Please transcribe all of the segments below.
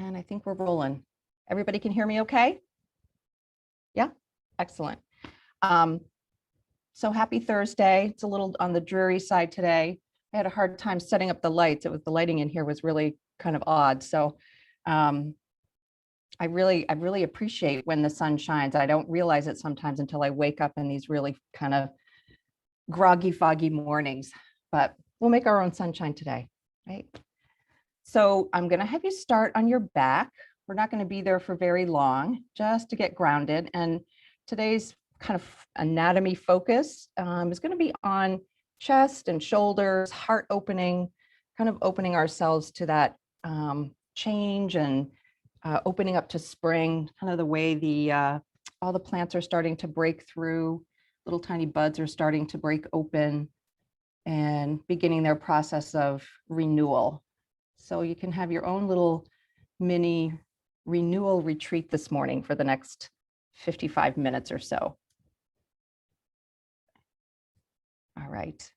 And I think we're rolling. Everybody can hear me okay? Yeah, excellent. So happy Thursday. It's a little on the dreary side today. I had a hard time setting up the lights. The lighting in here was really kind of odd. So I really appreciate when the sun shines. I don't realize it sometimes until I wake up in these really kind of groggy, foggy mornings, but we'll make our own sunshine today, right? So I'm going to have you start on your back. We're not going to be there for very long, just to get grounded. And today's kind of anatomy focus is going to be on chest and shoulders, heart opening, kind of opening ourselves to that change and opening up to spring, kind of the way all the plants are starting to break through, little tiny buds are starting to break open and beginning their process of renewal. So you can have your own little mini renewal retreat this morning for the next 55 minutes or so. All right.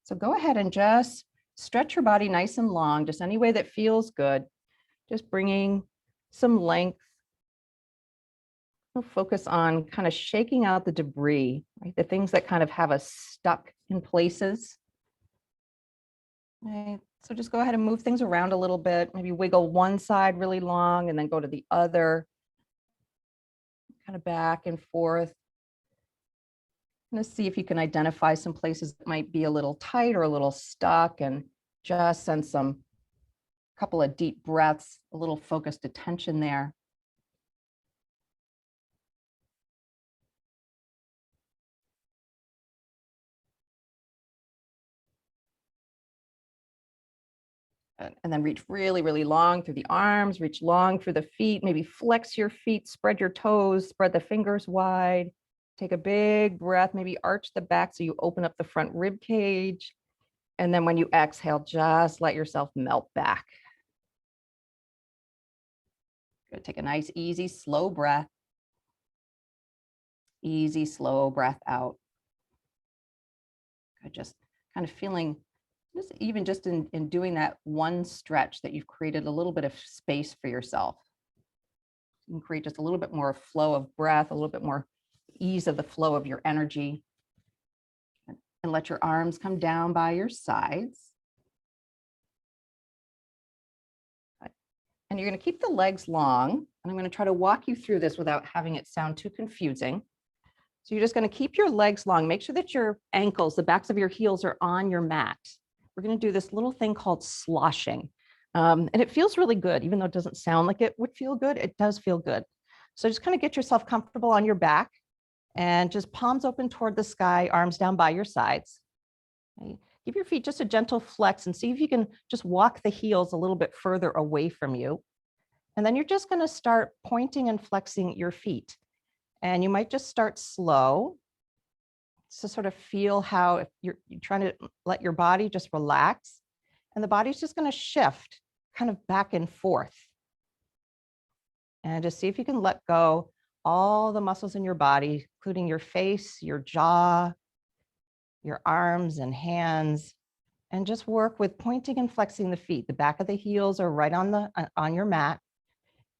So go ahead and just stretch your body nice and long, just any way that feels good. Just bringing some length. We'll focus on kind of shaking out the debris, right? The things that kind of have us stuck in places. Right. So just go ahead and move things around a little bit, maybe wiggle one side really long and then go to the other, kind of back and forth. Let's see if you can identify some places that might be a little tight or a little stuck, and just send some couple of deep breaths, a little focused attention there. And then reach really, really long through the arms, reach long through the feet, maybe flex your feet, spread your toes, spread the fingers wide. Take a big breath, maybe arch the back so you open up the front rib cage. And then when you exhale, just let yourself melt back. Good. Take a nice, easy, slow breath. Easy, slow breath out. Good. Just kind of feeling, even just in doing that one stretch, that you've created a little bit of space for yourself. You can create just a little bit more flow of breath, a little bit more ease of the flow of your energy. And let your arms come down by your sides. And you're going to keep the legs long. And I'm going to try to walk you through this without having it sound too confusing. So you're just going to keep your legs long. Make sure that your ankles, the backs of your heels, are on your mat. We're going to do this little thing called sloshing. And it feels really good, even though it doesn't sound like it would feel good. It does feel good. So just kind of get yourself comfortable on your back and just palms open toward the sky, arms down by your sides. Okay. Give your feet just a gentle flex and see if you can just walk the heels a little bit further away from you. And then you're just going to start pointing and flexing your feet. And you might just start slow to sort of feel how, if you're trying to let your body just relax, and the body's just going to shift kind of back and forth. And just see if you can let go all the muscles in your body, including your face, your jaw, your arms and hands, and just work with pointing and flexing the feet. The back of the heels are right on your mat.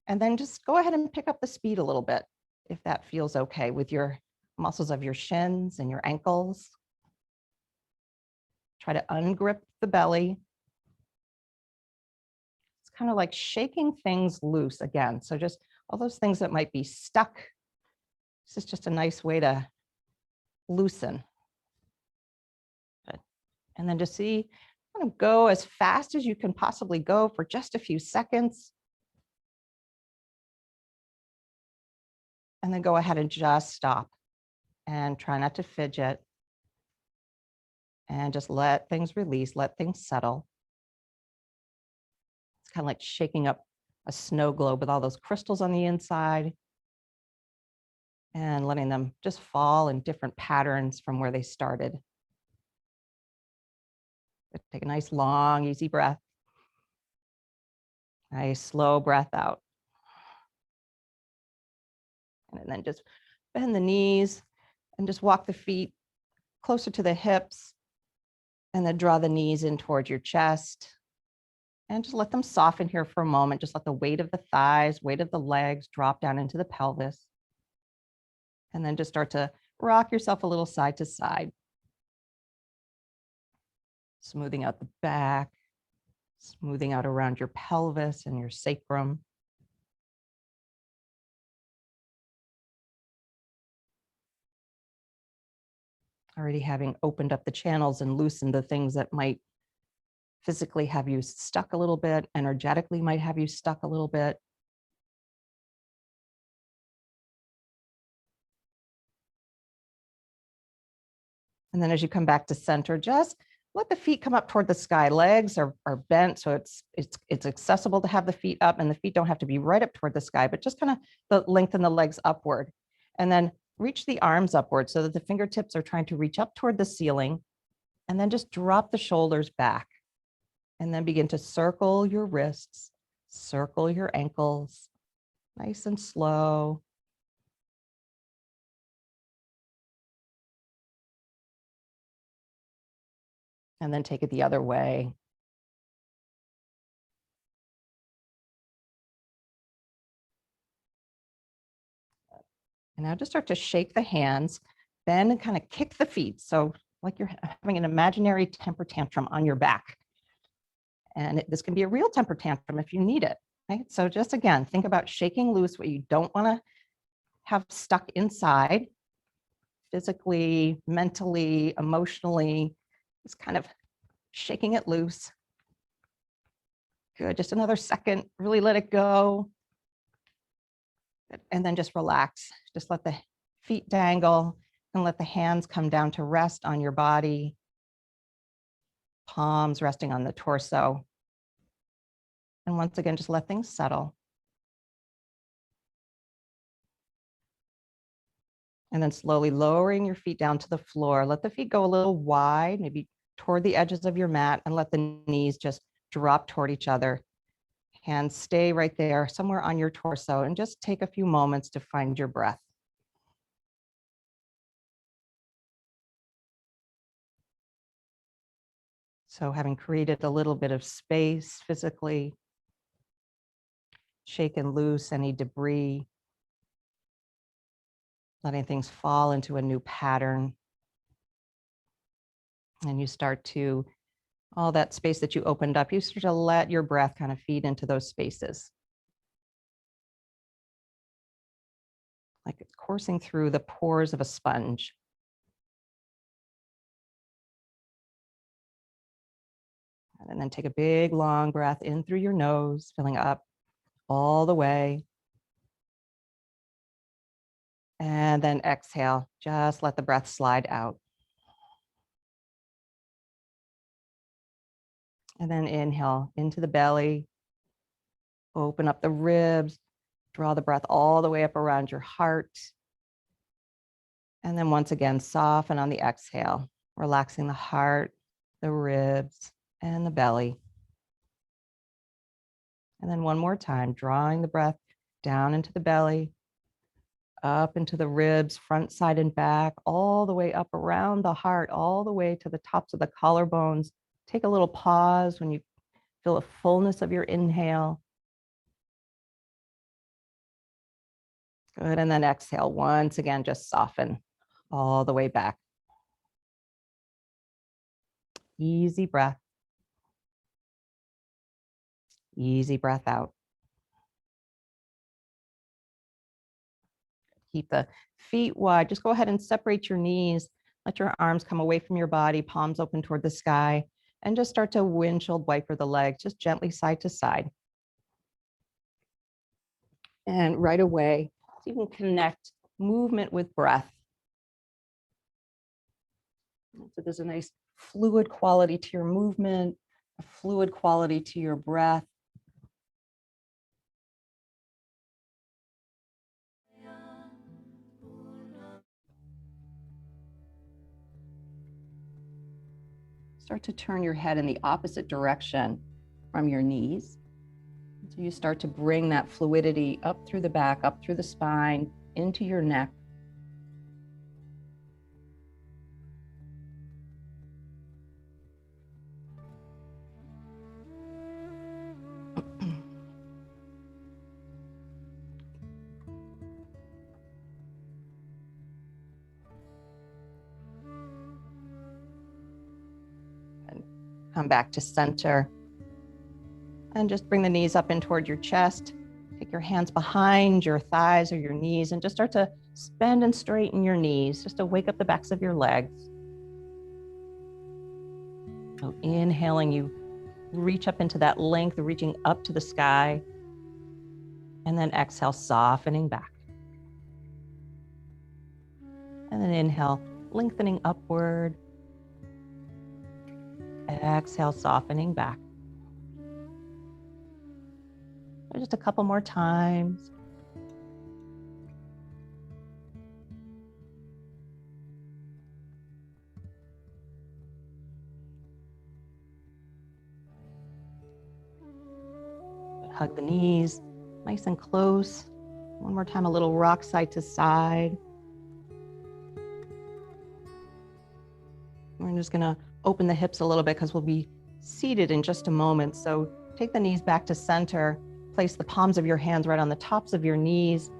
And then just go ahead and pick up the speed a little bit, if that feels okay, with your muscles of your shins and your ankles. Try to ungrip the belly. It's kind of like shaking things loose again. So just all those things that might be stuck. This is just a nice way to loosen. Good. And then just see, kind of go as fast as you can possibly go for just a few seconds. And then go ahead and just stop and try not to fidget. And just let things release, let things settle. It's kind of like shaking up a snow globe with all those crystals on the inside and letting them just fall in different patterns from where they started. Take a nice, long, easy breath. Nice, slow breath out. And then just bend the knees and just walk the feet closer to the hips, and then draw the knees in towards your chest. And just let them soften here for a moment. Just let the weight of the thighs, weight of the legs drop down into the pelvis. And then just start to rock yourself a little side to side. Smoothing out the back, smoothing out around your pelvis and your sacrum. Already having opened up the channels and loosened the things that might physically have you stuck a little bit, energetically might have you stuck a little bit. And then as you come back to center, just let the feet come up toward the sky. Legs are bent, so it's accessible to have the feet up, and the feet don't have to be right up toward the sky, but just kind of lengthen the legs upward. And then reach the arms upward so that the fingertips are trying to reach up toward the ceiling. And then just drop the shoulders back. And then begin to circle your wrists, circle your ankles, nice and slow. And then take it the other way. And now just start to shake the hands, bend and kind of kick the feet. So like you're having an imaginary temper tantrum on your back. And this can be a real temper tantrum if you need it, right? So just again, think about shaking loose what you don't want to have stuck inside, physically, mentally, emotionally, just kind of shaking it loose. Good, just another second, really let it go. And then just relax. Just let the feet dangle and let the hands come down to rest on your body. Palms resting on the torso. And once again, just let things settle. And then slowly lowering your feet down to the floor. Let the feet go a little wide, maybe toward the edges of your mat, and let the knees just drop toward each other. Hands stay right there, somewhere on your torso, and just take a few moments to find your breath. So having created a little bit of space physically, shaken loose any debris, letting things fall into a new pattern. And you start to, all that space that you opened up, you start to let your breath kind of feed into those spaces. Like it's coursing through the pores of a sponge. And then take a big, long breath in through your nose, filling up all the way. And then exhale, just let the breath slide out. And then inhale into the belly, open up the ribs, draw the breath all the way up around your heart. And then once again, soften on the exhale, relaxing the heart, the ribs, and the belly. And then one more time, drawing the breath down into the belly, up into the ribs, front, side, and back, all the way up around the heart, all the way to the tops of the collarbones. Take a little pause when you feel the fullness of your inhale. Good, and then exhale. Once again, just soften all the way back. Easy breath. Easy breath out. Keep the feet wide. Just go ahead and separate your knees. Let your arms come away from your body, palms open toward the sky, and just start to windshield wiper the legs, just gently side to side. And right away, you can connect movement with breath. So there's a nice fluid quality to your movement, a fluid quality to your breath. Start to turn your head in the opposite direction from your knees. So you start to bring that fluidity up through the back, up through the spine, into your neck. And come back to center. And just bring the knees up in toward your chest. Take your hands behind your thighs or your knees and just start to bend and straighten your knees, just to wake up the backs of your legs. So inhaling, you reach up into that length, reaching up to the sky. And then exhale, softening back. And then inhale, lengthening upward. Exhale, softening back. Just a couple more times. Hug the knees, nice and close. One more time, a little rock side to side. We're just gonna open the hips a little bit because we'll be seated in just a moment. So take the knees back to center, place the palms of your hands right on the tops of your knees,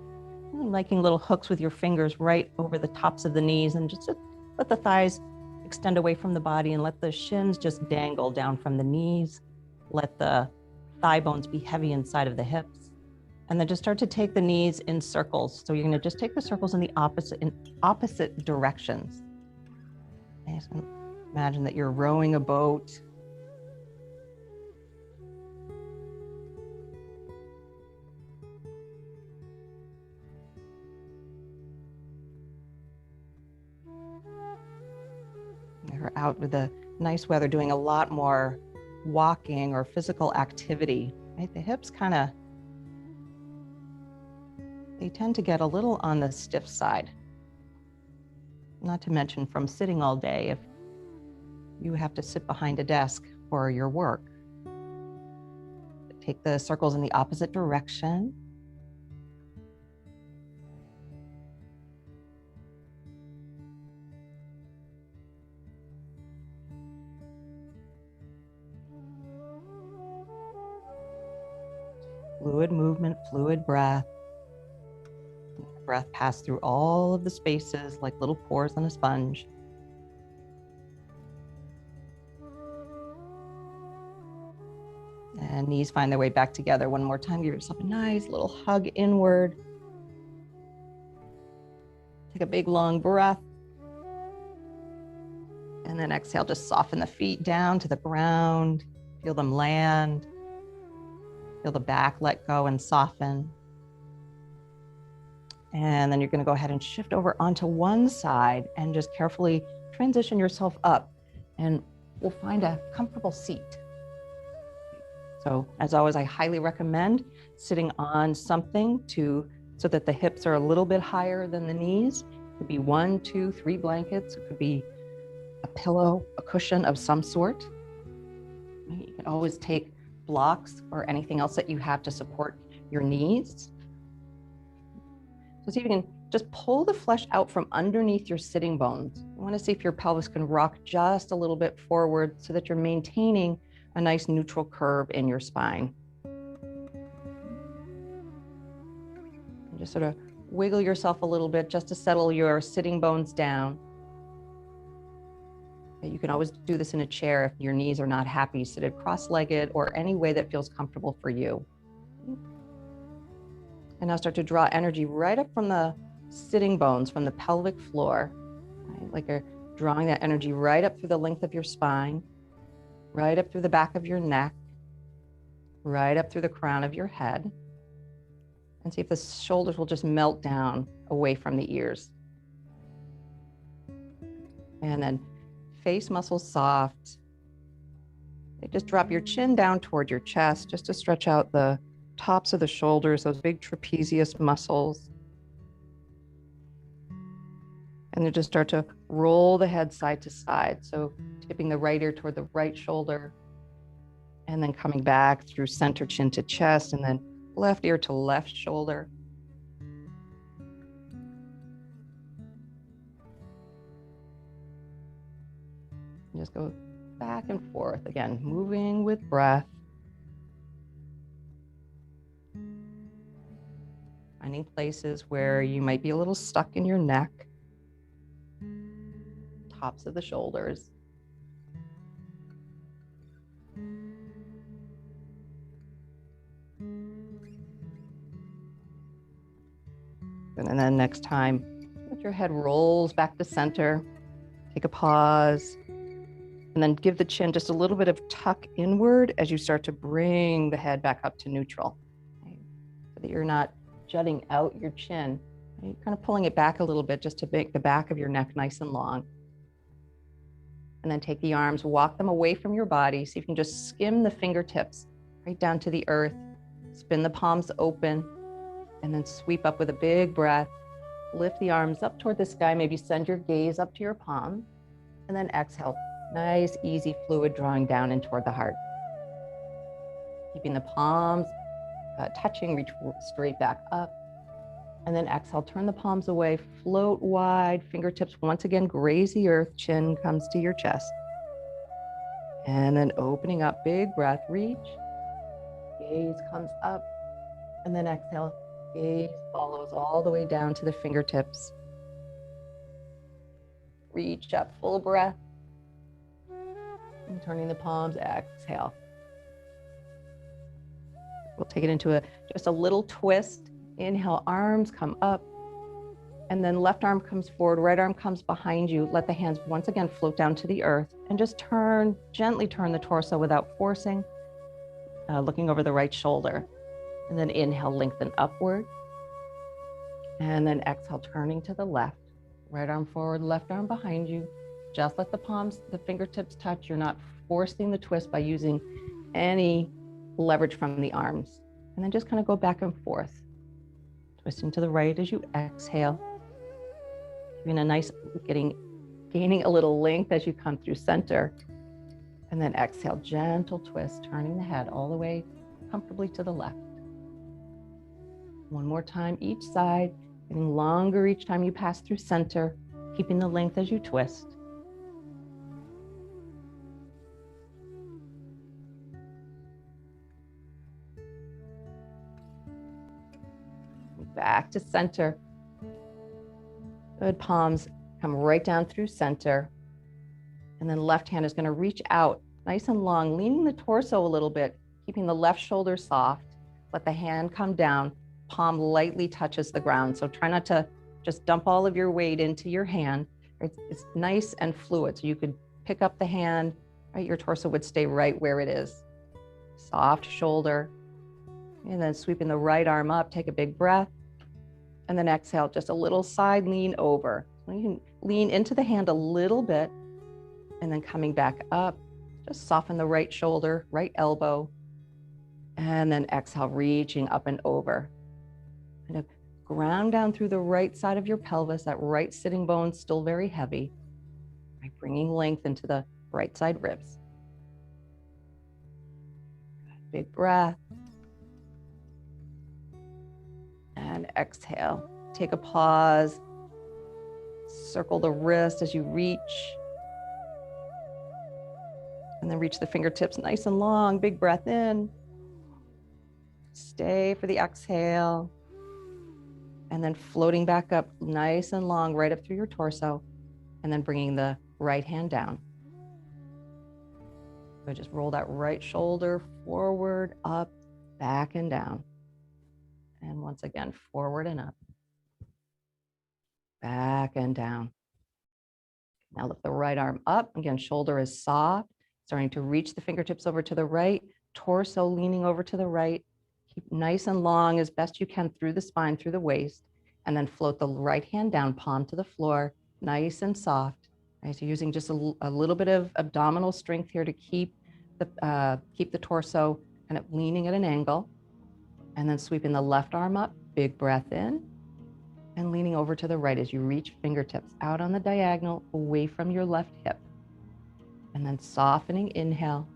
making little hooks with your fingers right over the tops of the knees, and just let the thighs extend away from the body and let the shins just dangle down from the knees. Let the thigh bones be heavy inside of the hips. And then just start to take the knees in circles. So you're gonna just take the circles in opposite directions. And imagine that you're rowing a boat. We're out with the nice weather doing a lot more walking or physical activity. Right? The hips they tend to get a little on the stiff side. Not to mention from sitting all day, if you have to sit behind a desk for your work. Take the circles in the opposite direction. Fluid movement, fluid breath. Breath pass through all of the spaces like little pores on a sponge. And knees find their way back together. One more time, give yourself a nice little hug inward. Take a big long breath. And then exhale, just soften the feet down to the ground. Feel them land. Feel the back let go and soften. And then you're going to go ahead and shift over onto one side and just carefully transition yourself up. And we'll find a comfortable seat. So as always, I highly recommend sitting on something so that the hips are a little bit higher than the knees. It could be 1, 2, 3 blankets. It could be a pillow, a cushion of some sort. You can always take blocks or anything else that you have to support your knees. So see if you can just pull the flesh out from underneath your sitting bones. You want to see if your pelvis can rock just a little bit forward so that you're maintaining a nice neutral curve in your spine. And just sort of wiggle yourself a little bit just to settle your sitting bones down. You can always do this in a chair if your knees are not happy, seated cross-legged or any way that feels comfortable for you. And now start to draw energy right up from the sitting bones, from the pelvic floor, right? Like you're drawing that energy right up through the length of your spine, right up through the back of your neck, right up through the crown of your head. And see if the shoulders will just melt down away from the ears. And then face muscles soft. Just drop your chin down toward your chest just to stretch out the tops of the shoulders, those big trapezius muscles. And then just start to roll the head side to side. So tipping the right ear toward the right shoulder, and then coming back through center chin to chest, and then left ear to left shoulder. And just go back and forth, again, moving with breath. finding places where you might be a little stuck in your neck, tops of the shoulders. And then next time, let your head rolls back to center. Take a pause. And then give the chin just a little bit of tuck inward as you start to bring the head back up to neutral. Okay? So that you're not jutting out your chin. You're kind of pulling it back a little bit just to make the back of your neck nice and long. And then take the arms, walk them away from your body. So you can just skim the fingertips right down to the earth. Spin the palms open. And then sweep up with a big breath. Lift the arms up toward the sky. Maybe send your gaze up to your palm. And then exhale. Nice, easy fluid drawing down and toward the heart. Keeping the palms touching, reach straight back up. And then exhale, turn the palms away, float wide, fingertips once again graze the earth, chin comes to your chest. And then opening up, big breath, reach. Gaze comes up. And then exhale, gaze follows all the way down to the fingertips. Reach up, full breath. And turning the palms, exhale. We'll take it into just a little twist. Inhale, arms come up. And then left arm comes forward, right arm comes behind you. Let the hands once again float down to the earth. And just gently turn the torso without forcing. Looking over the right shoulder. And then inhale, lengthen upward. And then exhale, turning to the left. Right arm forward, left arm behind you. Just let the fingertips touch. You're not forcing the twist by using any leverage from the arms. And then just kind of go back and forth. Twisting to the right as you exhale. Giving a nice, gaining a little length as you come through center. And then exhale, gentle twist, turning the head all the way comfortably to the left. One more time, each side, getting longer each time you pass through center, keeping the length as you twist. Back to center. Good, palms come right down through center. And then left hand is going to reach out nice and long, leaning the torso a little bit, keeping the left shoulder soft. Let the hand come down, palm lightly touches the ground. So try not to just dump all of your weight into your hand. It's nice and fluid. So you could pick up the hand, right? Your torso would stay right where it is. Soft shoulder. And then sweeping the right arm up, take a big breath. And then exhale, just a little side lean over. So you can lean into the hand a little bit and then coming back up, just soften the right shoulder, right elbow. And then exhale, reaching up and over. Kind of ground down through the right side of your pelvis, that right sitting bone still very heavy. Right, bringing length into the right side ribs. Big breath. And exhale. Take a pause. Circle the wrist as you reach. And then reach the fingertips nice and long. Big breath in. Stay for the exhale. And then floating back up nice and long, right up through your torso. And then bringing the right hand down. So just roll that right shoulder forward, up, back, and down. And once again, forward and up. Back and down. Now lift the right arm up. Again, shoulder is soft. Starting to reach the fingertips over to the right. Torso leaning over to the right. Keep nice and long as best you can through the spine, through the waist. And then float the right hand down, palm to the floor. Nice and soft. Right, so using just a little bit of abdominal strength here to keep the torso kind of leaning at an angle. And then sweeping the left arm up, big breath in, and leaning over to the right as you reach fingertips out on the diagonal away from your left hip. And then softening, inhale,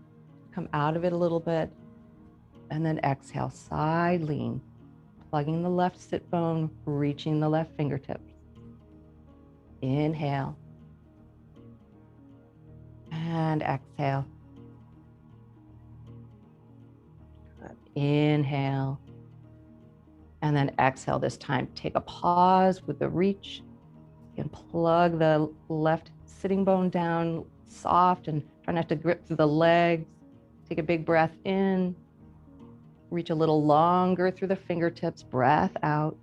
come out of it a little bit, and then exhale, side lean, plugging the left sit bone, reaching the left fingertips. Inhale, and exhale. Inhale. And then exhale this time. Take a pause with the reach and plug the left sitting bone down soft and try not to grip through the legs. Take a big breath in. Reach a little longer through the fingertips. Breath out.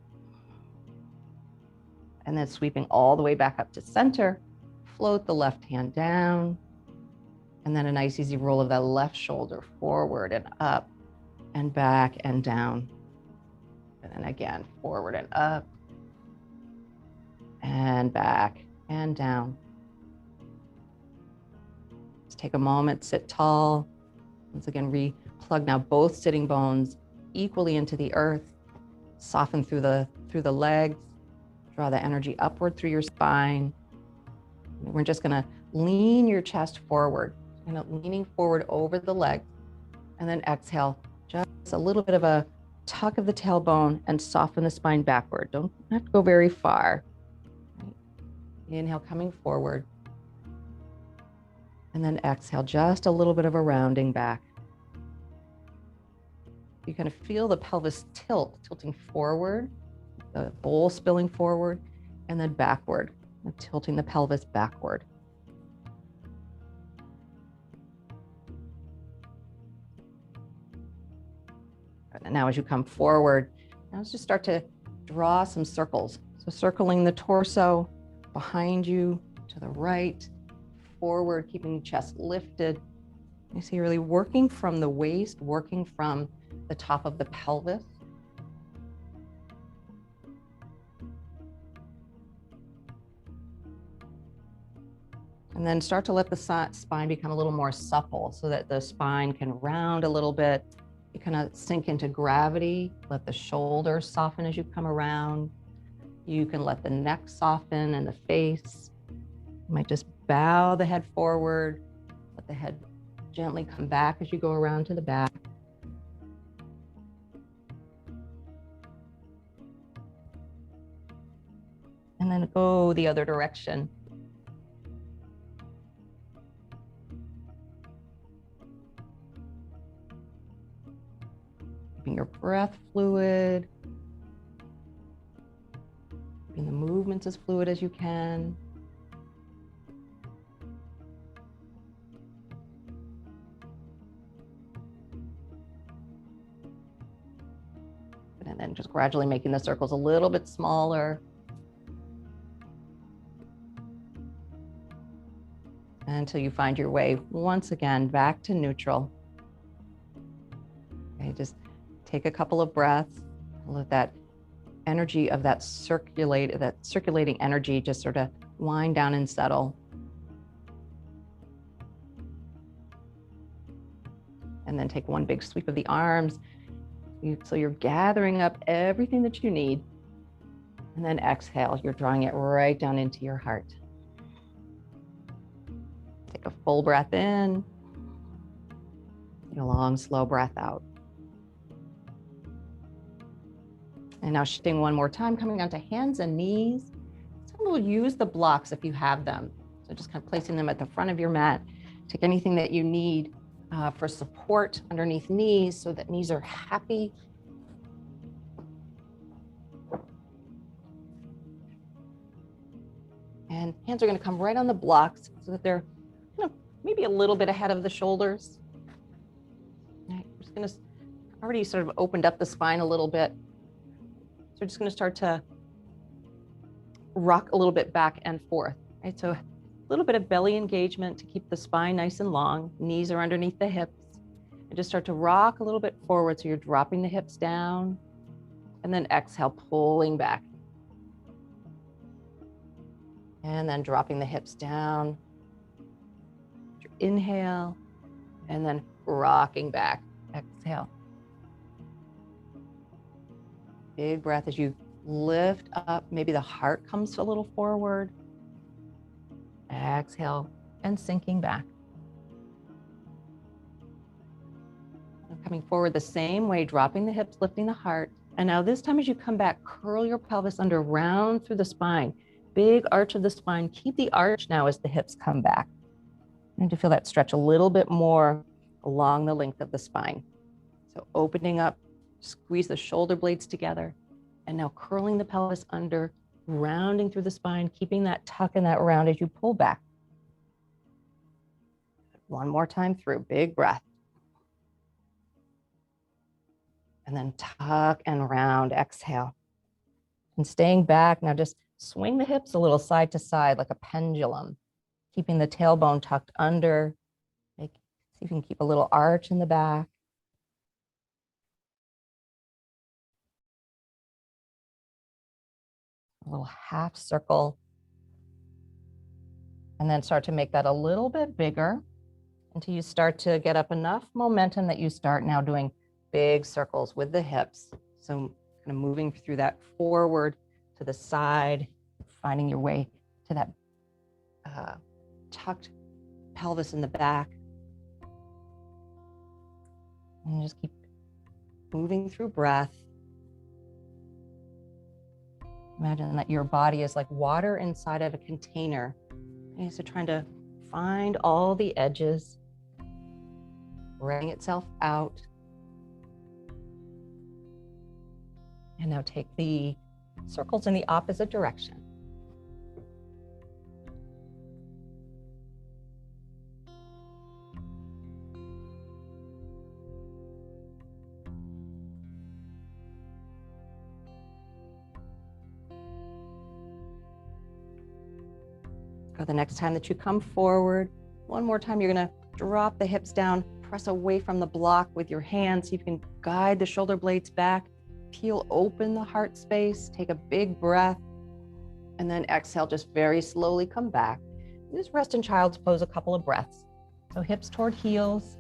And then sweeping all the way back up to center. Float the left hand down. And then a nice easy roll of that left shoulder forward and up and back and down. And then again, forward and up and back and down. Just take a moment, sit tall. Once again, re-plug now both sitting bones equally into the earth. Soften through the legs. Draw the energy upward through your spine. And we're just gonna lean your chest forward, leaning forward over the legs. And then exhale, just a little bit of a tuck of the tailbone and soften the spine backward. Don't have to go very far. Right. Inhale, coming forward. And then exhale, just a little bit of a rounding back. You kind of feel the pelvis tilting forward, the bowl spilling forward, and then backward, tilting the pelvis backward. And now as you come forward, now let's just start to draw some circles. So circling the torso, behind you, to the right, forward, keeping the chest lifted. You see, really working from the waist, working from the top of the pelvis. And then start to let the spine become a little more supple so that the spine can round a little bit. You kind of sink into gravity, let the shoulders soften as you come around. You can let the neck soften and the face. You might just bow the head forward, let the head gently come back as you go around to the back. And then go the other direction. Keeping your breath fluid. Keeping the movements as fluid as you can. And then just gradually making the circles a little bit smaller. Until you find your way once again back to neutral. Okay, just take a couple of breaths. Let that energy of that circulating energy just sort of wind down and settle. And then take one big sweep of the arms. So you're gathering up everything that you need. And then exhale, you're drawing it right down into your heart. Take a full breath in. Take a long, slow breath out. And now shifting one more time, coming onto hands and knees. So we'll use the blocks if you have them. So just kind of placing them at the front of your mat. Take anything that you need for support underneath knees so that knees are happy. And hands are going to come right on the blocks so that they're maybe a little bit ahead of the shoulders. Right, we're just going to already sort of opened up the spine a little bit. So we're just going to start to rock a little bit back and forth. Right, so a little bit of belly engagement to keep the spine nice and long. Knees are underneath the hips. And just start to rock a little bit forward. So you're dropping the hips down and then exhale, pulling back. And then dropping the hips down. Inhale, and then rocking back. Exhale. Big breath as you lift up. Maybe the heart comes a little forward. Exhale, and sinking back. Coming forward the same way, dropping the hips, lifting the heart. And now this time as you come back, curl your pelvis under, round through the spine. Big arch of the spine. Keep the arch now as the hips come back. You need to feel that stretch a little bit more along the length of the spine. So opening up, squeeze the shoulder blades together. And now curling the pelvis under, rounding through the spine, keeping that tuck and that round as you pull back. One more time through, big breath. And then tuck and round, exhale. And staying back, now just swing the hips a little side to side like a pendulum, keeping the tailbone tucked under. See if you can keep a little arch in the back. A little half circle. And then start to make that a little bit bigger until you start to get up enough momentum that you start now doing big circles with the hips. So kind of moving through that forward to the side, finding your way to that tucked pelvis in the back. And just keep moving through breath. Imagine that your body is like water inside of a container. Okay, so trying to find all the edges, wearing itself out. And now take the circles in the opposite direction. Or the next time that you come forward, one more time, you're gonna drop the hips down, press away from the block with your hands so you can guide the shoulder blades back, peel open the heart space, take a big breath, and then exhale, just very slowly come back. Just rest in child's pose a couple of breaths. So hips toward heels.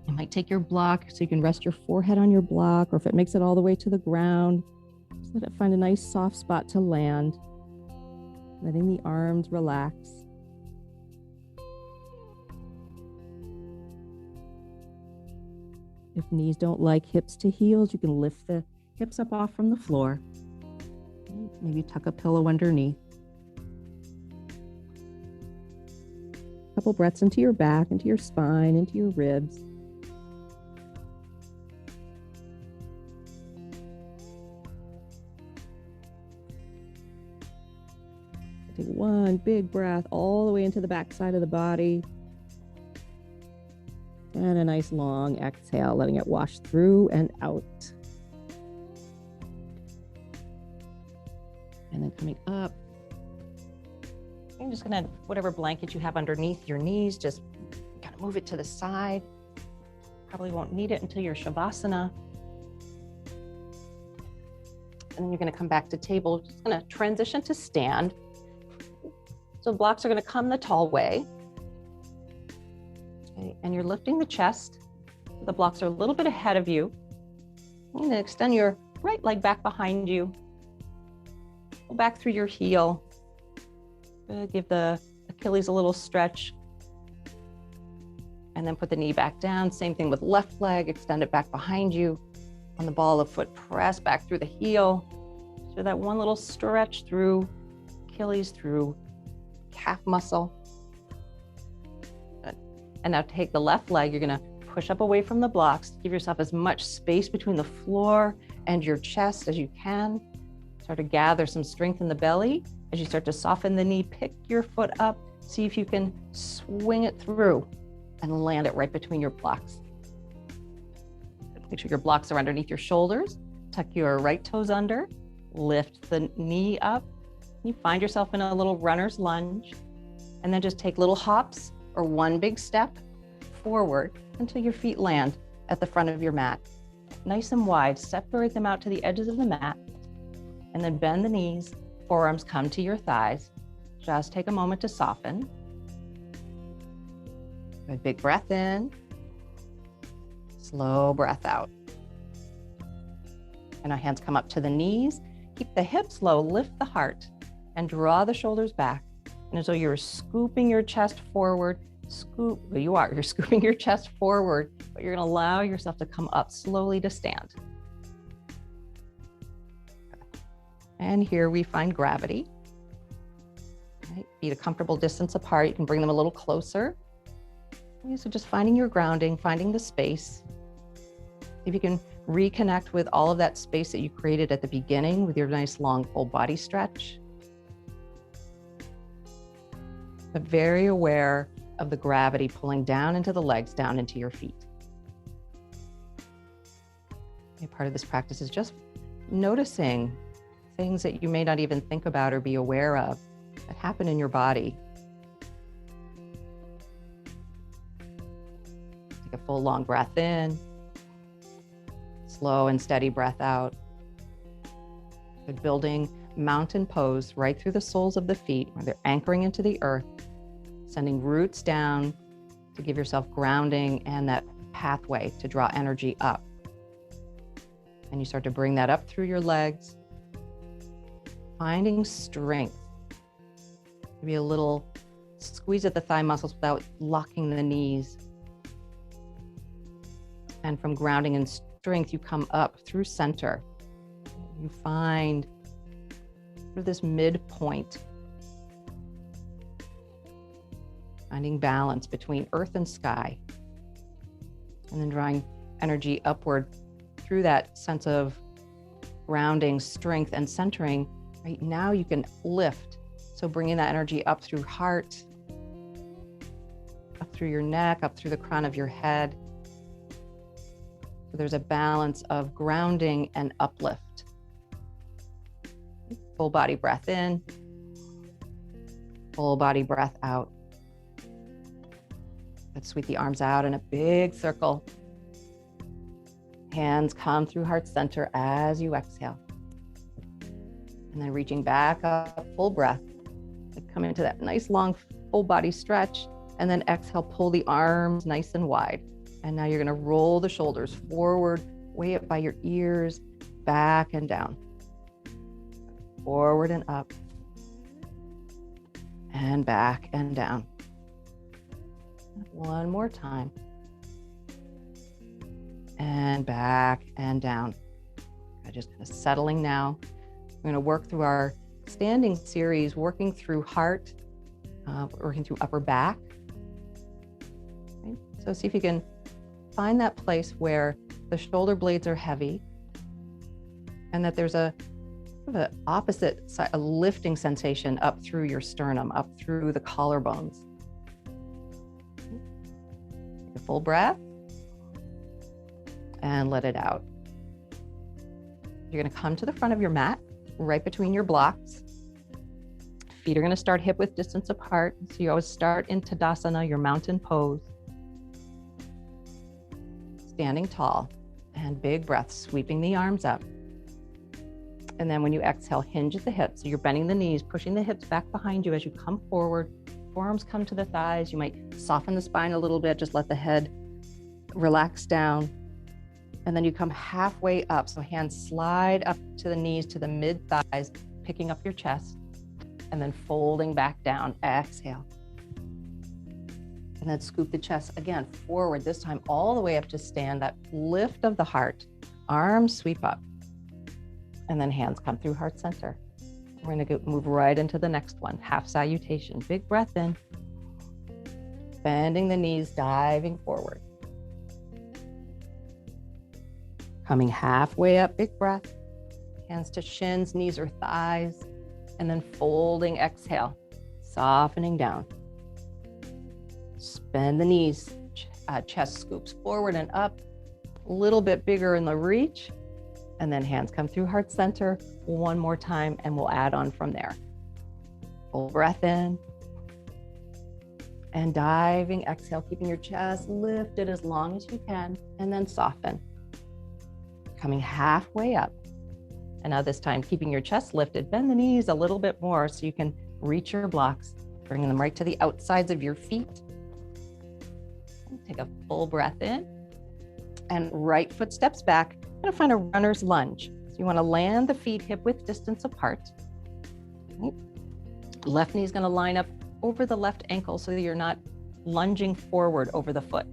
You might take your block so you can rest your forehead on your block, or if it makes it all the way to the ground, just let it find a nice soft spot to land. Letting the arms relax. If knees don't like hips to heels, you can lift the hips up off from the floor. Maybe tuck a pillow underneath. A couple breaths into your back, into your spine, into your ribs. Take one big breath all the way into the back side of the body. And a nice long exhale, letting it wash through and out. And then coming up. You're just gonna, whatever blanket you have underneath your knees, just kind of move it to the side. Probably won't need it until your Shavasana. And then you're gonna come back to table. Just gonna transition to stand. So the blocks are gonna come the tall way. Okay, and you're lifting the chest. The blocks are a little bit ahead of you. You're gonna extend your right leg back behind you. Go back through your heel. Give the Achilles a little stretch. And then put the knee back down. Same thing with left leg, extend it back behind you. On the ball of foot, press back through the heel. So that one little stretch through Achilles, through calf muscle. Good. And now take the left leg, you're gonna push up away from the blocks, give yourself as much space between the floor and your chest as you can. Start to gather some strength in the belly. As you start to soften the knee, pick your foot up, see if you can swing it through and land it right between your blocks. Make sure your blocks are underneath your shoulders. Tuck your right toes under, lift the knee up. You find yourself in a little runner's lunge, and then just take little hops or one big step forward until your feet land at the front of your mat. Nice and wide, separate them out to the edges of the mat, and then bend the knees, forearms come to your thighs. Just take a moment to soften. Good, big breath in, slow breath out. And our hands come up to the knees. Keep the hips low, lift the heart, and draw the shoulders back. And as though you're scooping your chest forward, you're scooping your chest forward, but you're gonna allow yourself to come up slowly to stand. And here we find gravity. Right, feet a comfortable distance apart. You can bring them a little closer. Okay, so just finding your grounding, finding the space. If you can reconnect with all of that space that you created at the beginning with your nice long full body stretch. But very aware of the gravity pulling down into the legs, down into your feet. A part of this practice is just noticing things that you may not even think about or be aware of that happen in your body. Take a full long breath in. Slow and steady breath out. Good, building mountain pose right through the soles of the feet where they're anchoring into the earth, sending roots down to give yourself grounding and that pathway to draw energy up. And you start to bring that up through your legs, finding strength. Maybe a little squeeze at the thigh muscles without locking the knees. And from grounding and strength, you come up through center. You find this midpoint, finding balance between earth and sky, and then drawing energy upward through that sense of grounding, strength, and centering. Right now you can lift. So bringing that energy up through heart, up through your neck, up through the crown of your head. So there's a balance of grounding and uplift. Full body breath in, full body breath out. Let's sweep the arms out in a big circle. Hands come through heart center as you exhale. And then reaching back up, full breath. Come into that nice long full body stretch, and then exhale, pull the arms nice and wide. And now you're gonna roll the shoulders forward, way up by your ears, back and down. Forward and up, and back and down. One more time. And back and down. Just kind of settling now. We're gonna work through our standing series, working through heart, working through upper back. Okay. So see if you can find that place where the shoulder blades are heavy and that there's a opposite side, a lifting sensation up through your sternum, up through the collarbones. Take a full breath and let it out. You're going to come to the front of your mat, right between your blocks. Feet are going to start hip width distance apart. So you always start in Tadasana, your mountain pose. Standing tall and big breath, sweeping the arms up. And then when you exhale, hinge at the hips. So you're bending the knees, pushing the hips back behind you as you come forward. Forearms come to the thighs. You might soften the spine a little bit, just let the head relax down. And then you come halfway up. So hands slide up to the knees, to the mid thighs, picking up your chest, and then folding back down. Exhale. And then scoop the chest again forward, this time all the way up to stand, that lift of the heart. Arms sweep up. And then hands come through heart center. We're going to move right into the next one, half salutation. Big breath in. Bending the knees, diving forward. Coming halfway up, big breath. Hands to shins, knees or thighs. And then folding, exhale, softening down. Bend the knees, chest scoops forward and up, a little bit bigger in the reach, and then hands come through heart center one more time, and we'll add on from there. Full breath in, and diving, exhale, keeping your chest lifted as long as you can, and then soften. Coming halfway up, and now this time, keeping your chest lifted, bend the knees a little bit more so you can reach your blocks, bringing them right to the outsides of your feet. Take a full breath in, and right foot steps back. I'm gonna find a runner's lunge. So you wanna land the feet hip width distance apart. Left knee is gonna line up over the left ankle so that you're not lunging forward over the foot.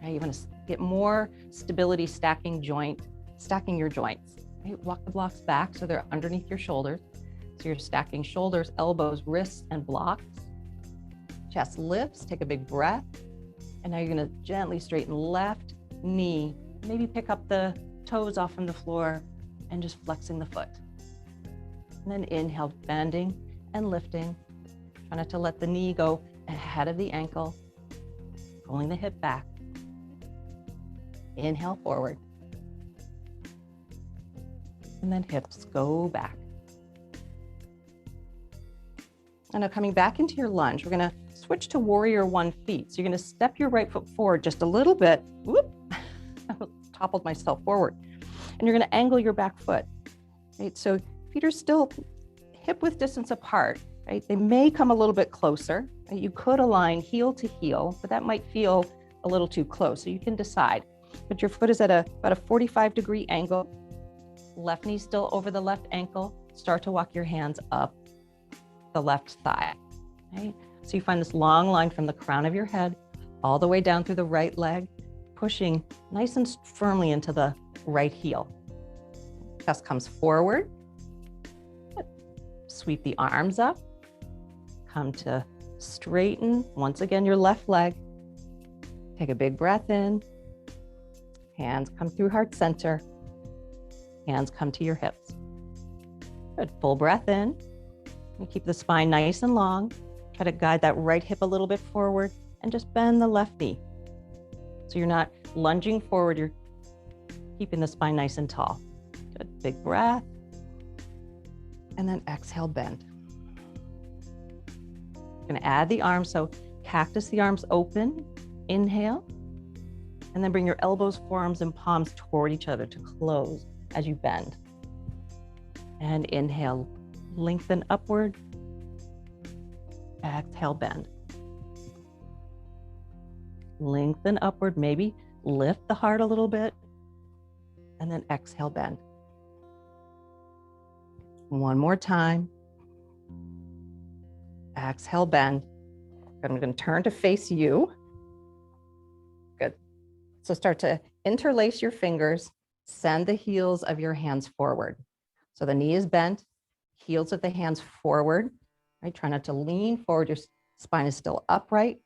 Right? You wanna get more stability, stacking your joints. Right? Walk the blocks back so they're underneath your shoulders. So you're stacking shoulders, elbows, wrists, and blocks. Chest lifts, take a big breath. And now you're gonna gently straighten left knee Maybe pick up the toes off from the floor and just flexing the foot. And then inhale, bending and lifting. Try not to let the knee go ahead of the ankle, pulling the hip back. Inhale forward. And then hips go back. And now coming back into your lunge, we're gonna switch to warrior 1 feet. So you're gonna step your right foot forward just a little bit. Whoop, I toppled myself forward. And you're gonna angle your back foot, right? So feet are still hip width distance apart, right? They may come a little bit closer. Right? You could align heel to heel, but that might feel a little too close. So you can decide. But your foot is at about a 45-degree angle. Left knee still over the left ankle. Start to walk your hands up the left thigh, right? So you find this long line from the crown of your head all the way down through the right leg, pushing nice and firmly into the right heel. Chest comes forward. Sweep the arms up. Come to straighten, once again, your left leg. Take a big breath in. Hands come through heart center. Hands come to your hips. Good, full breath in. You keep the spine nice and long. Try to guide that right hip a little bit forward and just bend the left knee. So you're not lunging forward, you're keeping the spine nice and tall. Good, big breath. And then exhale, bend. You're gonna add the arms, so cactus the arms open, inhale, and then bring your elbows, forearms, and palms toward each other to close as you bend. And inhale, lengthen upward. Exhale, bend. Lengthen upward, maybe lift the heart a little bit, and then exhale, bend. One more time. Exhale, bend. I'm going to turn to face you. Good. So start to interlace your fingers, send the heels of your hands forward. So the knee is bent, heels of the hands forward, right? Try not to lean forward. Your spine is still upright.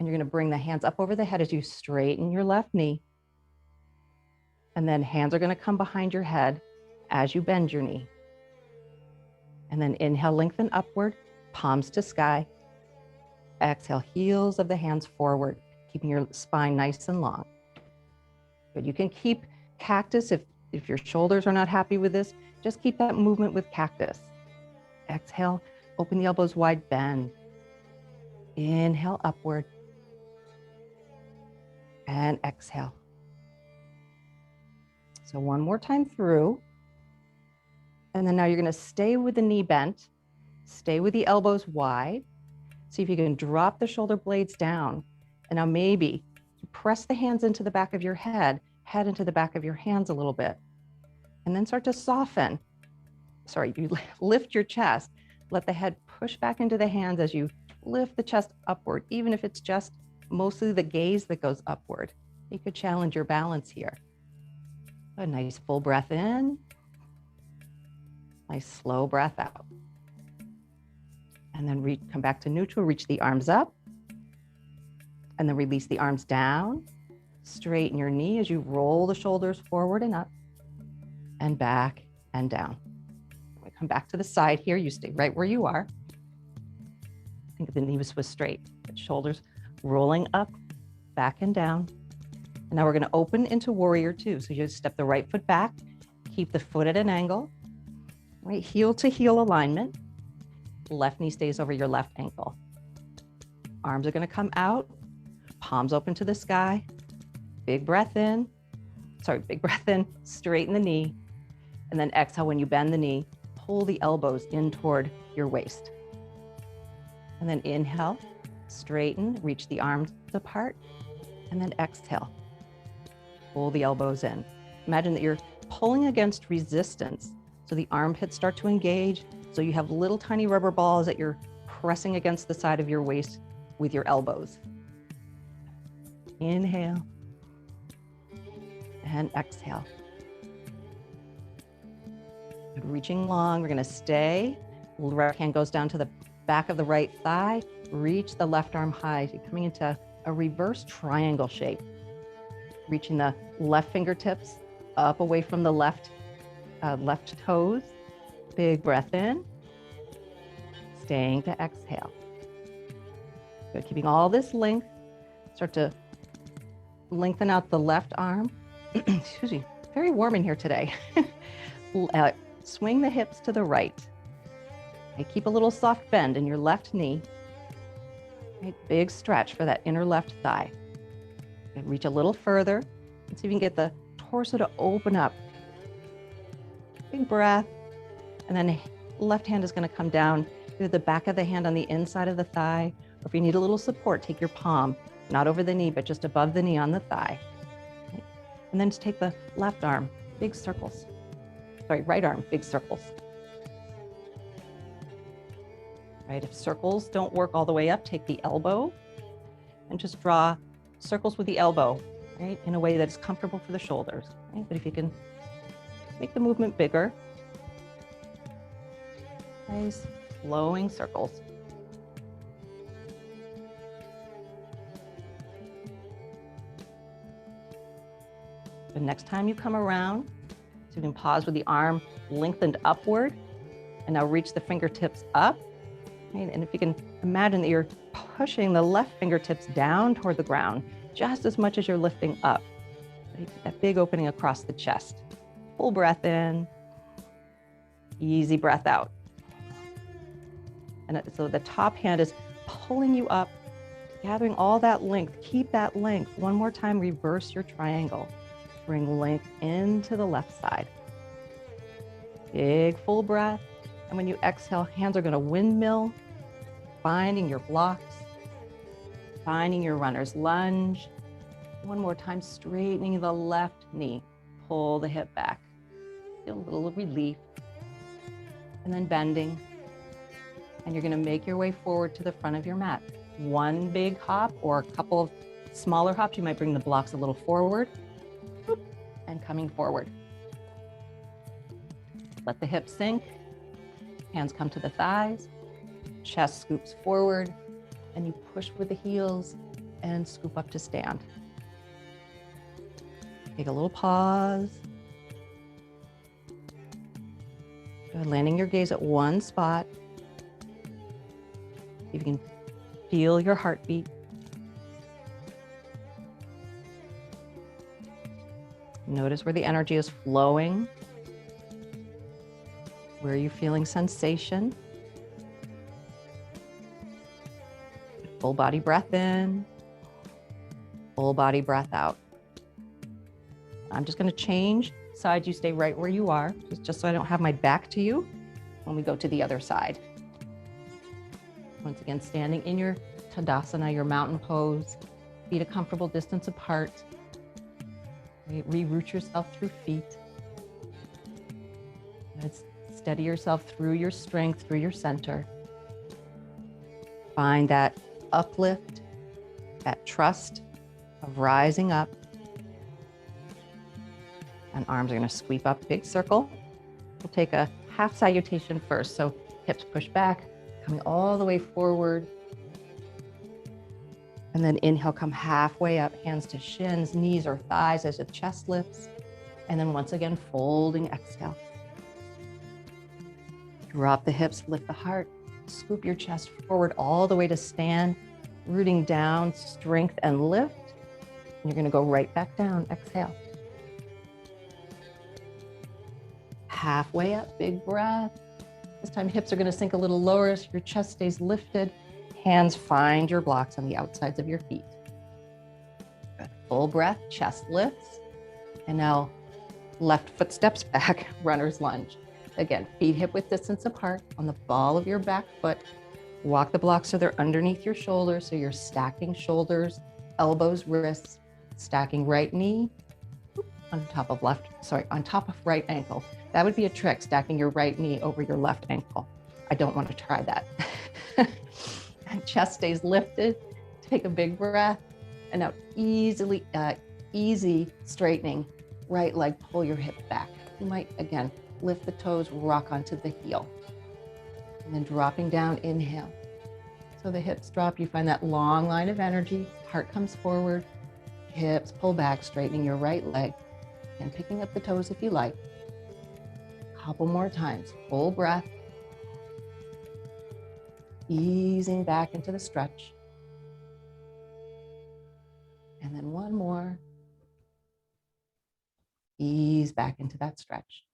And you're going to bring the hands up over the head as you straighten your left knee. And then hands are going to come behind your head as you bend your knee. And then inhale, lengthen upward, palms to sky. Exhale, heels of the hands forward, keeping your spine nice and long. Good. You can keep cactus if your shoulders are not happy with this. Just keep that movement with cactus. Exhale, open the elbows wide, bend. Inhale, upward. And exhale. So one more time through. And then now you're going to stay with the knee bent. Stay with the elbows wide. See if you can drop the shoulder blades down. And now maybe press the hands into the back of your head into the back of your hands a little bit. And then start to soften. Sorry, you lift your chest. Let the head push back into the hands as you lift the chest upward, even if it's just mostly the gaze that goes upward. You could challenge your balance here. A nice full breath in. Nice slow breath out. And then come back to neutral, reach the arms up. And then release the arms down. Straighten your knee as you roll the shoulders forward and up. And back and down. When we come back to the side here, you stay right where you are. Think of the knees was straight, but shoulders rolling up, back and down. And now we're going to open into warrior 2. So you step the right foot back, keep the foot at an angle, right? Heel to heel alignment. Left knee stays over your left ankle. Arms are going to come out, palms open to the sky. Big breath in. Big breath in, straighten the knee. And then exhale when you bend the knee, pull the elbows in toward your waist. And then inhale, straighten, reach the arms apart. And then exhale, pull the elbows in. Imagine that you're pulling against resistance. So the armpits start to engage. So you have little tiny rubber balls that you're pressing against the side of your waist with your elbows. Inhale. And exhale. Reaching long, we're gonna stay. Right hand goes down to the back of the right thigh. Reach the left arm high. You're coming into a reverse triangle shape. Reaching the Left fingertips up away from the left toes. Big breath in. Staying to exhale. Good. Keeping all this length. Start to lengthen out the left arm. Excuse me. Very warm in here today. Swing the hips to the right. Okay, keep a little soft bend in your left knee. Okay, big stretch for that inner left thigh. And reach a little further and see if you can get the torso to open up. Big breath. And then left hand is going to come down to the back of the hand on the inside of the thigh. Or if you need a little support, take your palm, not over the knee, but just above the knee on the thigh. Okay. And then just take the left arm, big circles. Sorry, right arm, big circles. Right, if circles don't work all the way up, take the elbow and just draw circles with the elbow, right, in a way that is comfortable for the shoulders. Right? But if you can make the movement bigger, nice flowing circles. The next time you come around, so you can pause with the arm lengthened upward, and now reach the fingertips up. Right? And if you can imagine that you're pushing the left fingertips down toward the ground just as much as you're lifting up. Right? That big opening across the chest. Full breath in, easy breath out. And so the top hand is pulling you up, gathering all that length. Keep that length. One more time, reverse your triangle. Bring length into the left side. Big full breath. And when you exhale, hands are going to windmill, finding your blocks, finding your runner's lunge. One more time, straightening the left knee. Pull the hip back. Feel a little relief. And then bending. And you're going to make your way forward to the front of your mat. One big hop or a couple of smaller hops. You might bring the blocks a little forward. And coming forward. Let the hips sink. Hands come to the thighs. Chest scoops forward. And you push with the heels and scoop up to stand. Take a little pause. Good. Landing your gaze at one spot. See if you can feel your heartbeat. Notice where the energy is flowing. Where are you feeling sensation? Full body breath in. Full body breath out. I'm just going to change sides. You stay right where you are, just so I don't have my back to you when we go to the other side. Once again, standing in your Tadasana, your mountain pose, feet a comfortable distance apart. Reroot yourself through feet. Let's steady yourself through your strength, through your center. Find that uplift, that trust of rising up. And arms are going to sweep up, big circle. We'll take a half salutation first. So hips push back, coming all the way forward. And then inhale, come halfway up, hands to shins, knees or thighs as the chest lifts. And then once again, folding, exhale. Drop the hips, lift the heart, scoop your chest forward all the way to stand, rooting down, strength and lift. And you're going to go right back down, exhale. Halfway up, big breath. This time hips are going to sink a little lower so your chest stays lifted. Hands find your blocks on the outsides of your feet. Good. Full breath, chest lifts. And now left foot steps back, runner's lunge. Again, feet hip width distance apart on the ball of your back foot. Walk the blocks so they're underneath your shoulders. So you're stacking shoulders, elbows, wrists, stacking right knee on top of right ankle. That would be a trick, stacking your right knee over your left ankle. I don't want to try that. And chest stays lifted. Take a big breath. And now easy straightening. Right leg, pull your hip back. You might, again, lift the toes, rock onto the heel. And then dropping down, inhale. So the hips drop, you find that long line of energy. Heart comes forward. Hips pull back, straightening your right leg and picking up the toes if you like. Couple more times, full breath. Easing back into the stretch. And then one more. Ease back into that stretch.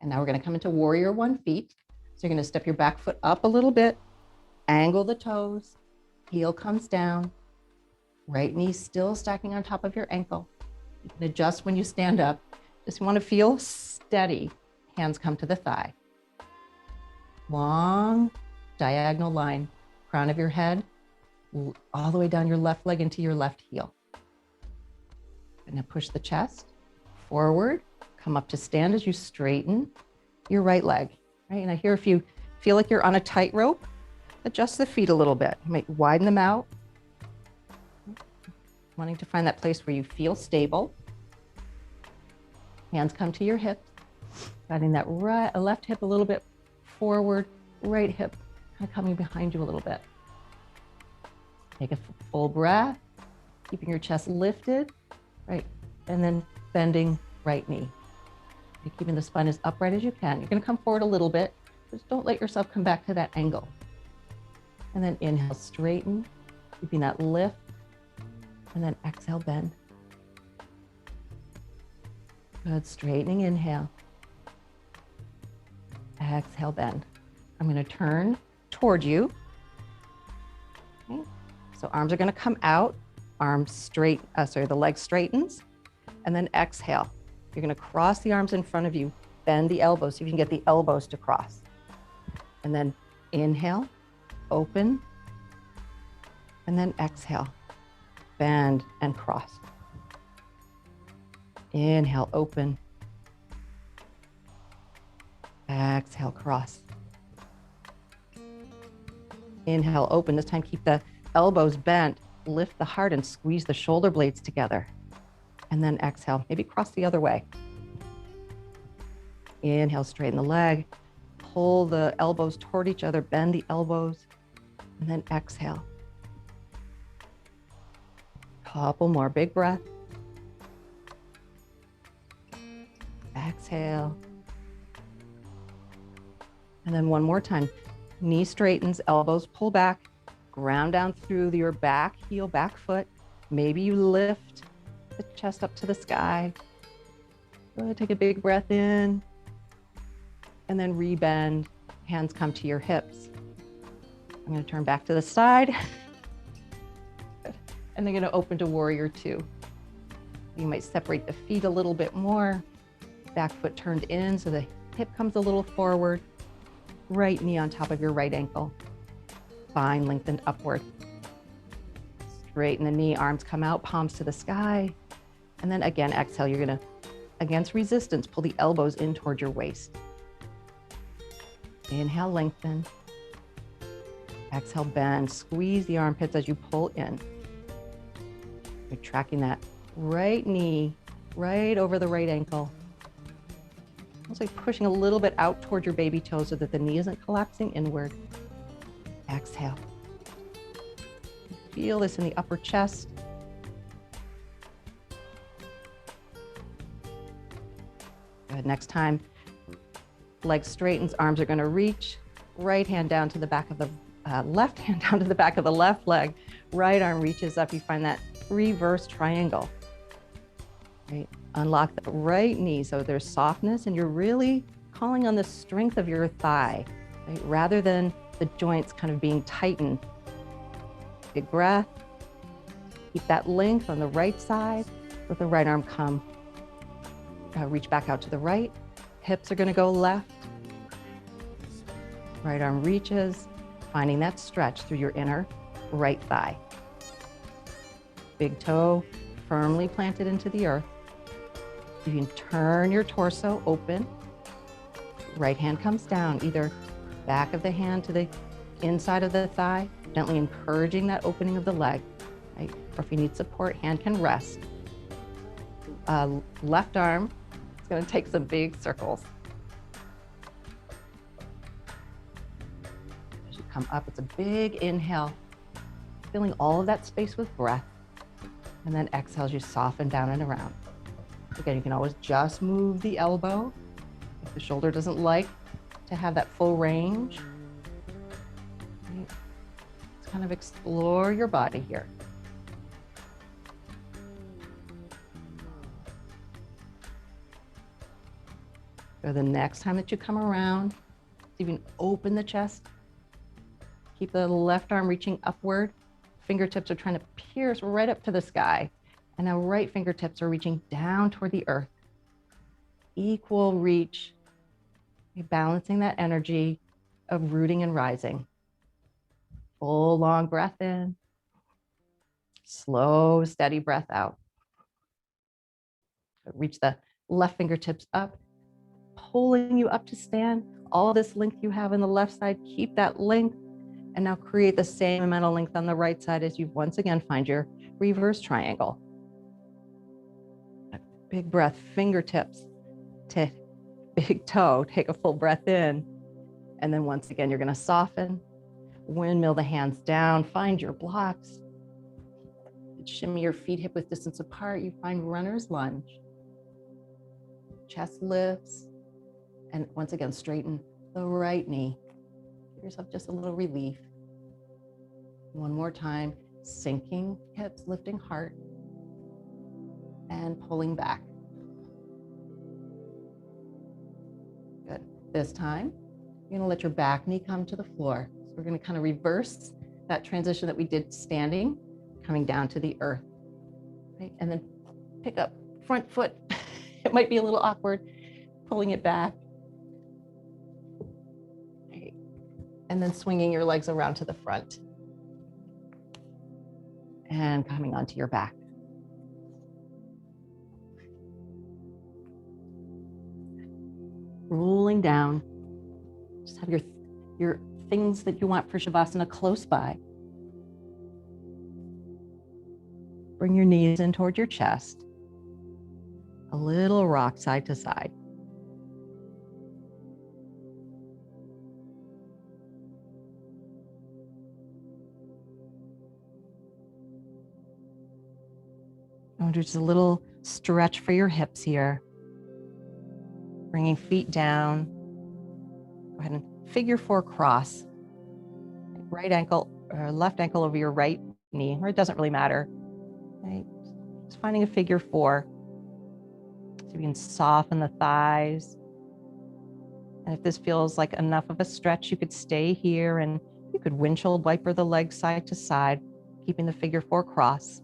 And now we're going to come into warrior 1 feet. So you're going to step your back foot up a little bit, angle the toes, heel comes down, right knee still stacking on top of your ankle. You can adjust when you stand up. Just want to feel steady. Hands come to the thigh. Long diagonal line, crown of your head, all the way down your left leg into your left heel. And now push the chest forward, come up to stand as you straighten your right leg. Right, now here, if you feel like you're on a tightrope, adjust the feet a little bit. You might widen them out. Wanting to find that place where you feel stable. Hands come to your hips, guiding that left hip a little bit forward, right hip kind of coming behind you a little bit. Take a full breath, keeping your chest lifted, right, and then bending right knee. You're keeping the spine as upright as you can. You're going to come forward a little bit. Just don't let yourself come back to that angle. And then inhale, straighten, keeping that lift, and then exhale, bend. Good, straightening, inhale. Exhale, bend. I'm going to turn toward you. Okay. So arms are going to come out, arms straight, the leg straightens, and then exhale. You're going to cross the arms in front of you, bend the elbows, see if you can get the elbows to cross. And then inhale, open, and then exhale, bend and cross. Inhale, open. Exhale, cross. Inhale, open. This time, keep the elbows bent, lift the heart and squeeze the shoulder blades together. And then exhale, maybe cross the other way. Inhale, straighten the leg, pull the elbows toward each other, bend the elbows, and then exhale. Couple more, big breath. Exhale. And then one more time. Knee straightens, elbows pull back, ground down through your back heel, back foot. Maybe you lift the chest up to the sky. Good, take a big breath in. And then rebend, hands come to your hips. I'm going to turn back to the side. And then going to open to warrior 2. You might separate the feet a little bit more. Back foot turned in so the hip comes a little forward. Right knee on top of your right ankle. Spine lengthened upward. Straighten the knee, arms come out, palms to the sky. And then again, exhale. You're going to, against resistance, pull the elbows in toward your waist. Inhale, lengthen. Exhale, bend. Squeeze the armpits as you pull in. You're tracking that right knee right over the right ankle. Almost like pushing a little bit out toward your baby toe so that the knee isn't collapsing inward. Exhale. Feel this in the upper chest. Good. Next time, leg straightens, arms are going to reach. Right hand down to the back of the left hand down to the back of the left leg. Right arm reaches up. You find that reverse triangle. Right. Unlock the right knee so there's softness, and you're really calling on the strength of your thigh, right? Rather than the joints kind of being tightened. Big breath. Keep that length on the right side. Let the right arm come. Reach back out to the right. Hips are going to go left. Right arm reaches, finding that stretch through your inner right thigh. Big toe firmly planted into the earth. You can turn your torso open. Right hand comes down, either back of the hand to the inside of the thigh, gently encouraging that opening of the leg. Right? Or if you need support, hand can rest. Left arm is going to take some big circles. As you come up, it's a big inhale. filling all of that space with breath. And then exhale as you soften down and around. Again, you can always just move the elbow if the shoulder doesn't like to have that full range. Right. Let's kind of explore your body here. So the next time that you come around, even open the chest. Keep the left arm reaching upward. Fingertips are trying to pierce right up to the sky. And now right fingertips are reaching down toward the earth. Equal reach. You're balancing that energy of rooting and rising. Full long breath in. Slow, steady breath out. Reach the left fingertips up, pulling you up to stand. All this length you have on the left side, keep that length. And now create the same amount of length on the right side as you once again find your reverse triangle. Big breath, fingertips to big toe. Take a full breath in. And then once again, you're going to soften. Windmill the hands down. Find your blocks. Shimmy your feet hip width distance apart. You find runner's lunge. Chest lifts. And once again, straighten the right knee. Give yourself just a little relief. One more time, sinking hips, lifting heart, and pulling back. Good. This time, you're gonna let your back knee come to the floor. So we're gonna kind of reverse that transition that we did standing, coming down to the earth. Right? And then pick up front foot. It might be a little awkward, pulling it back. Right. And then swinging your legs around to the front. And coming onto your back. Rolling down. Just have your things that you want for Shavasana close by. Bring your knees in toward your chest. A little rock side to side. Just a little stretch for your hips here. Bringing feet down. Go ahead and figure 4 cross. Right ankle or left ankle over your right knee, or it doesn't really matter. Right? Just finding a figure 4. So you can soften the thighs. And if this feels like enough of a stretch, you could stay here and you could windshield wiper the legs side to side, keeping the figure 4 cross.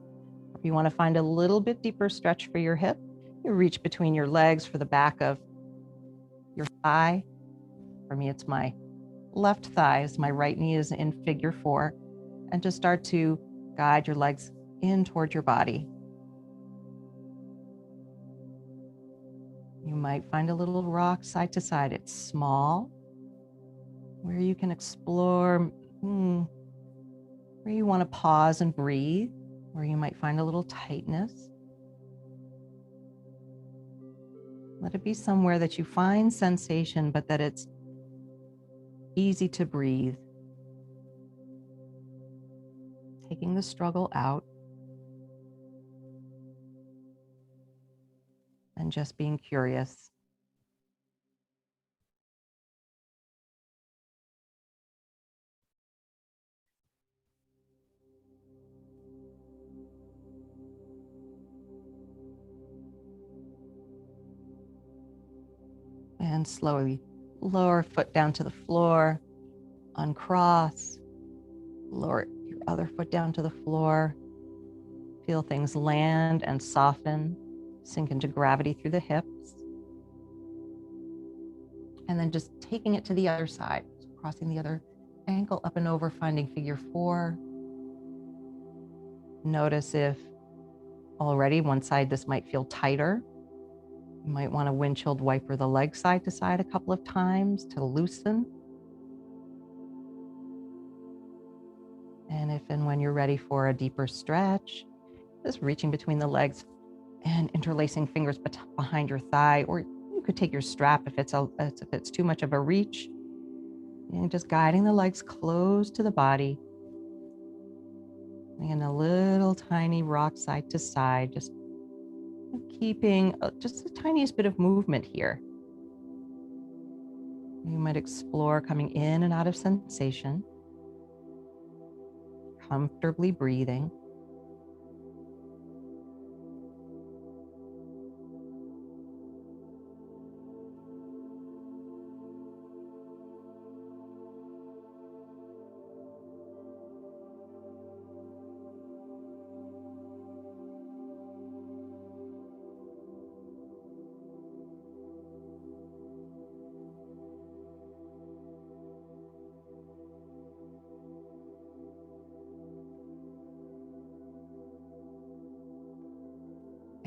If you want to find a little bit deeper stretch for your hip, you reach between your legs for the back of your thigh. For me, it's my left thigh as my right knee is in figure 4. And just start to guide your legs in toward your body. You might find a little rock side to side. It's small, where you can explore where you want to pause and breathe, where you might find a little tightness. Let it be somewhere that you find sensation, but that it's easy to breathe. Taking the struggle out. And just being curious. And slowly lower foot down to the floor, uncross, lower your other foot down to the floor. Feel things land and soften, sink into gravity through the hips. And then just taking it to the other side, so crossing the other ankle up and over, finding figure 4. Notice if already one side this might feel tighter. You might want to windshield wiper the leg side to side a couple of times to loosen. And if and when you're ready for a deeper stretch, just reaching between the legs and interlacing fingers behind your thigh, or you could take your strap if it's too much of a reach. And just guiding the legs close to the body. And a little tiny rock side to side, just keeping just the tiniest bit of movement here. You might explore coming in and out of sensation, comfortably breathing.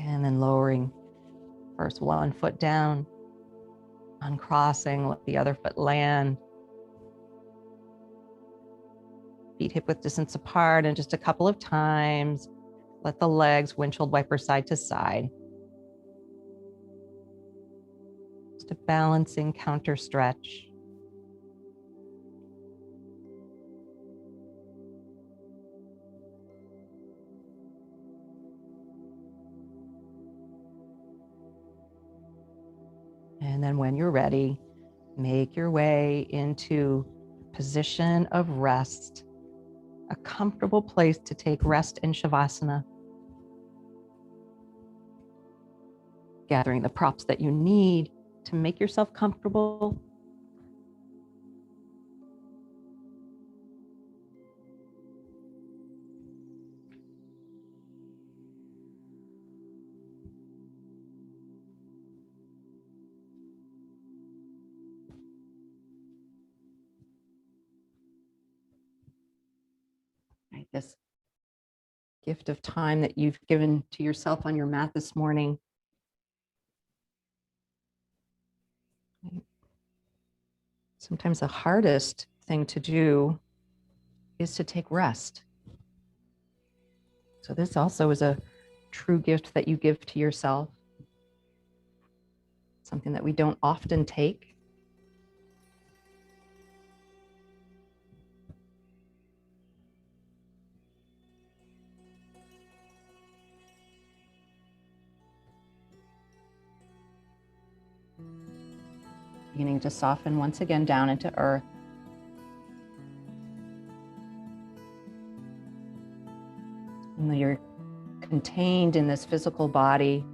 And then lowering first one foot down, uncrossing, let the other foot land. Feet hip width distance apart, and just a couple of times, let the legs windshield wiper side to side. Just a balancing counter stretch. And then when you're ready, make your way into position of rest, a comfortable place to take rest in Shavasana. Gathering the props that you need to make yourself comfortable. Right, this gift of time that you've given to yourself on your mat this morning. Sometimes the hardest thing to do is to take rest. So this also is a true gift that you give to yourself. Something that we don't often take. Beginning to soften once again down into earth. And though you're contained in this physical body,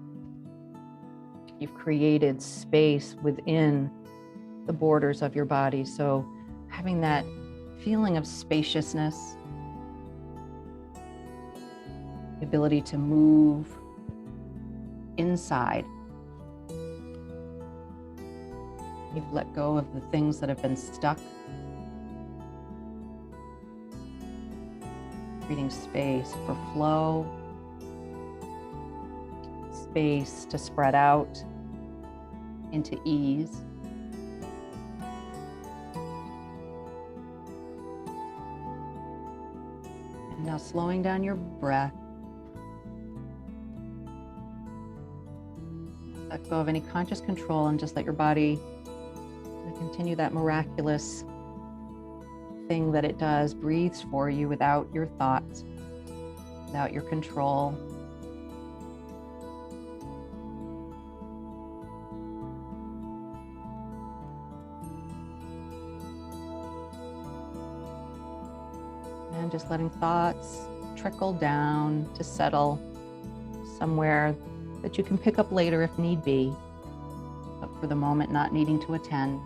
you've created space within the borders of your body. So having that feeling of spaciousness, the ability to move inside. You've let go of the things that have been stuck, creating space for flow, space to spread out into ease. And now slowing down your breath. Let go of any conscious control and just let your body continue that miraculous thing that it does, breathes for you without your thoughts, without your control. And just letting thoughts trickle down to settle somewhere that you can pick up later if need be, but for the moment not needing to attend.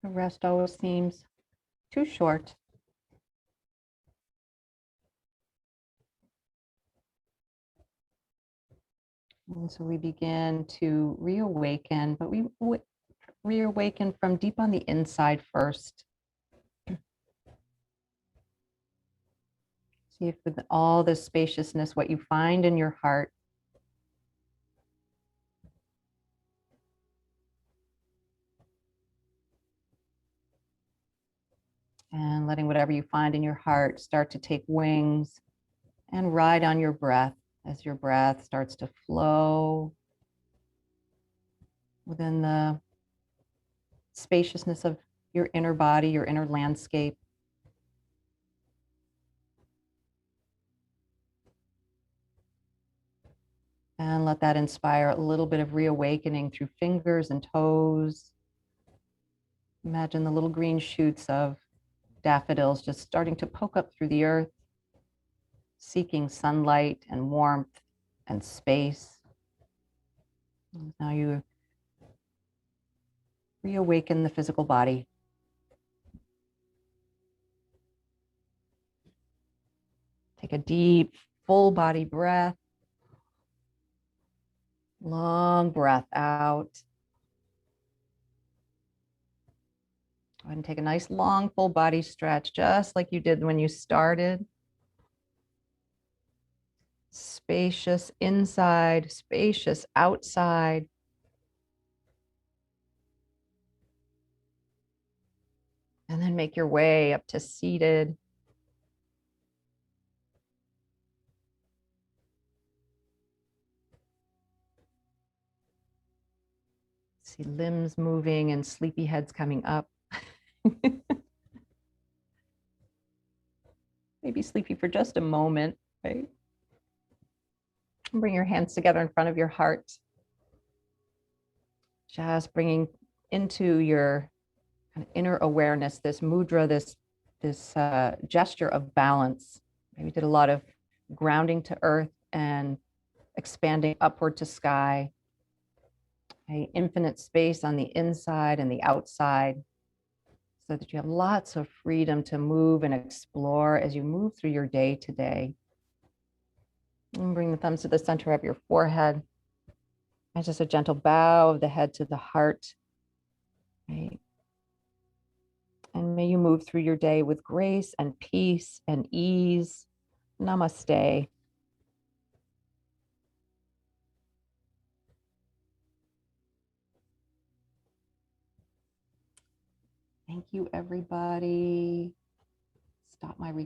The rest always seems too short. And so we begin to reawaken, but we reawaken from deep on the inside first. See if with all this spaciousness, what you find in your heart, and letting whatever you find in your heart start to take wings and ride on your breath as your breath starts to flow within the spaciousness of your inner body, your inner landscape. And let that inspire a little bit of reawakening through fingers and toes. Imagine the little green shoots of daffodils just starting to poke up through the earth, seeking sunlight and warmth and space. Now you reawaken the physical body. Take a deep, full body breath. Long breath out. Go ahead and take a nice long full body stretch, just like you did when you started. Spacious inside, spacious outside. And then make your way up to seated. See limbs moving and sleepy heads coming up. Maybe sleepy for just a moment, right? Bring your hands together in front of your heart. Just bringing into your kind of inner awareness, this mudra, this gesture of balance. Maybe did a lot of grounding to earth and expanding upward to sky. Infinite space on the inside and the outside, so that you have lots of freedom to move and explore as you move through your day to day. And bring the thumbs to the center of your forehead. And just a gentle bow of the head to the heart. Right? And may you move through your day with grace and peace and ease. Namaste. Thank you, everybody. Stop my recording.